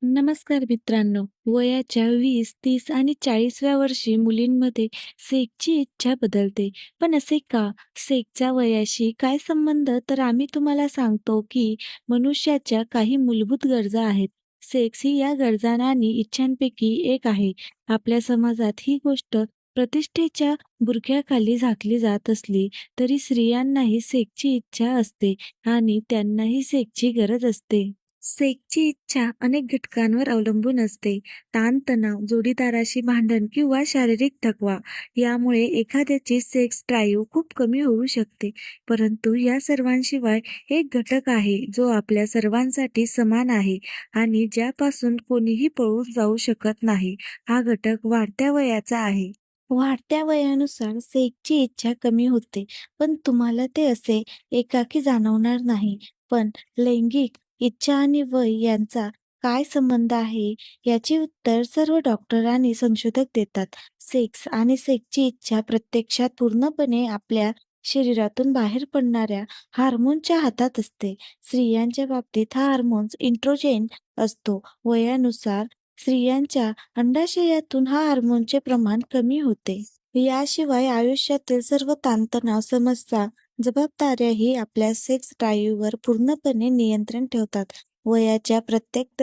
नमस्कार मित्रांनो. वयाच्या 20, 30 आणि 40व्या वर्षी मुलींमध्ये सेक्सची इच्छा बदलते. पण असे का? सेक्सचा वयाशी काय संबंध? तर आम्ही तुम्हाला सांगतो की मनुष्याच्या काही मूलभूत गरजा आहेत. सेक्स ही या गरजा आणि इच्छांपैकी एक आहे. आपल्या समाजात ही गोष्ट प्रतिष्ठेच्या बुरख्याखाली झाकली जात असली तरी स्त्रियांनाही सेक्सची इच्छा असते आणि त्यांनाही सेक्सची गरज असते. सेक्सची इच्छा अनेक घटकांवर अवलंबून असते. ताणतणाव, जोडीदाराशी भांडण किंवा शारीरिक थकवा यामुळे एखाद्याची सेक्स ड्राईव्ह खूप कमी होऊ शकते. परंतु या सर्वांशिवाय एक घटक आहे जो आपल्या सर्वांसाठी समान आहे आणि ज्यापासून कोणीही पळून जाऊ शकत नाही. हा घटक वाढत्या वयाचा आहे. वाढत्या वयानुसार सेक्सची इच्छा कमी होते, पण तुम्हाला ते असे एकाकी जाणवणार नाही. पण लैंगिक इच्छा आणि वय यांचा काय संबंध आहे? याचे उत्तर सर्व डॉक्टर आणि संशोधक देतात. सेक्स आणि सेक्सची इच्छा प्रत्यक्षात पूर्णपणे आपल्या शरीरातून बाहेर पडणाऱ्या हार्मोनच्या हातात असते. स्त्रियांच्या बाबतीत हा हार्मोन इस्ट्रोजेन असतो. वयानुसार स्त्रियांच्या अंडाशयातून हा हार्मोनचे प्रमाण कमी होते. याशिवाय आयुष्यातील सर्व ताणतणाव, समस्या, जबाबदाऱ्याही आपल्या सेक्स ड्राईव्हवर पूर्णपणे नियंत्रण ठेवतात. वयाच्या प्रत्येक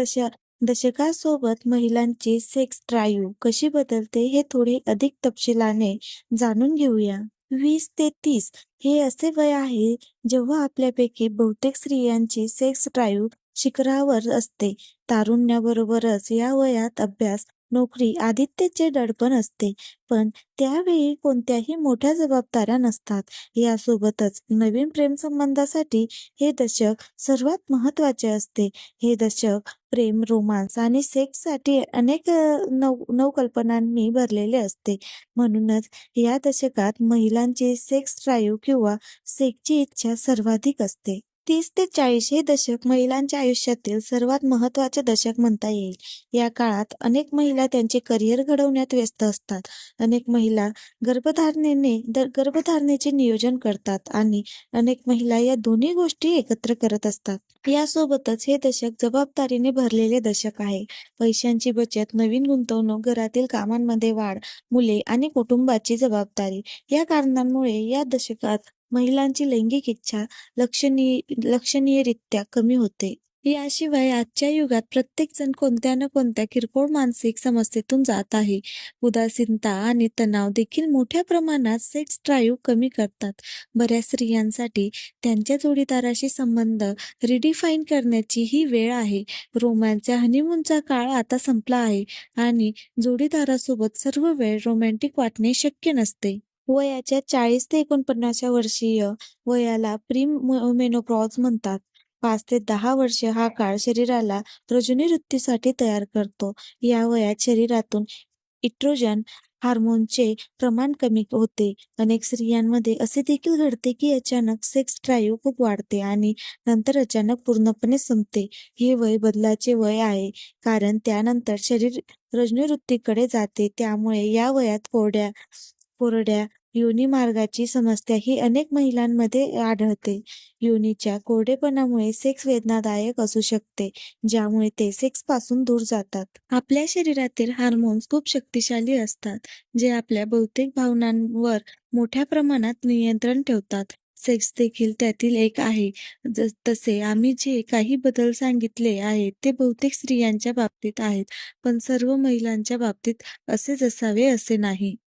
दशकासोबत महिलांची सेक्स ड्राईव्ह कशी बदलते हे थोडे अधिक तपशिलाने जाणून घेऊया. 20 ते 30 हे असे वय आहे जेव्हा आपल्यापैकी बहुतेक स्त्रियांची सेक्स ड्राईव्ह शिखरावर असते. तारुण्याबरोबरच या वयात अभ्यास, नोकरी, आदित्यचे दडपण असते, पण त्यावेळी कोणत्याही मोठ्या जबाबदाऱ्या नसतात. यासोबतच नवीन प्रेमसंबंधासाठी हे दशक सर्वात महत्त्वाचे असते. हे दशक प्रेम, रोमांस आणि सेक्ससाठी अनेक नवकल्पनांनी भरलेले असते. म्हणूनच या दशकात महिलांची सेक्स ड्राईव्ह किंवा सेक्सची इच्छा सर्वाधिक असते. 30 ते 40 हे दशक महिलांच्या आयुष्यातील सर्वात महत्त्वाचे दशक म्हणता येईल. या काळात अनेक महिला त्यांचे करिअर घडवण्यात व्यस्त असतात. अनेक महिला गर्भधारणेचे नियोजन करतात आणि अनेक महिला या दोन्ही गोष्टी एकत्र करत असतात. यासोबतच हे दशक जबाबदारीने भरलेले दशक आहे. पैशांची बचत, नवीन गुंतवणूक, घरातील कामांमध्ये वाढ, मुले आणि कुटुंबाची जबाबदारी या कारणांमुळे या दशकात महिलांची लैंगिक इच्छा लक्षणीयरित्या कमी होते. याशिवाय आजच्या युगात प्रत्येक जण कोणत्या ना कोणत्या किरकोळ मानसिक समस्येतून जात आहे. उदासीनता आणि तणाव देखील मोठ्या प्रमाणात सेक्स ड्राईव्ह कमी करतात. बऱ्याच स्त्रियांसाठी त्यांच्या जोडीदाराशी संबंध रिडिफाईन करण्याची ही वेळ आहे. रोमॅन्सच्या हनीमूनचा काळ आता संपला आहे आणि जोडीदारासोबत सर्व वेळ रोमॅन्टिक वाटणे शक्य नसते. वयाच्या 40 ते 49 वर्षीय वयाला मेनोपॉज म्हणतात. 5 ते 10 वर्षे हा काळ शरीराला रजोनिवृत्तीसाठी तयार करतो. या वयात शरीरातून इस्ट्रोजन हार्मोनचे प्रमाण कमी होते. अनेक स्त्रियांमध्ये असे देखील घडते की अचानक सेक्स ड्राईव्ह खूप वाढते आणि नंतर अचानक पूर्णपणे संपते. हे वय बदलाचे वय आहे, कारण त्यानंतर शरीर रजोनिवृत्तीकडे जाते. त्यामुळे या वयात कोरड्या योनिमार्गाची समस्या ही अनेक महिलांमध्ये आढळते. योनीच्या कोरडेपणामुळे सेक्स वेदनादायक असू शकते, ज्यामुळे ते सेक्सपासून दूर जातात. आपल्या शरीरातील हार्मोन्स खूप शक्तिशाली असतात, जे आपल्या बहुतेक भावनांवर मोठ्या प्रमाणात नियंत्रण ठेवतात. सेक्स देखील त्यातील एक आहे. तसे आम्ही जे काही बदल सांगितले आहेत ते बहुतेक स्त्रियांच्या बाबतीत आहेत, पण सर्व महिलांच्या बाबतीत असेच असावे असे नाही.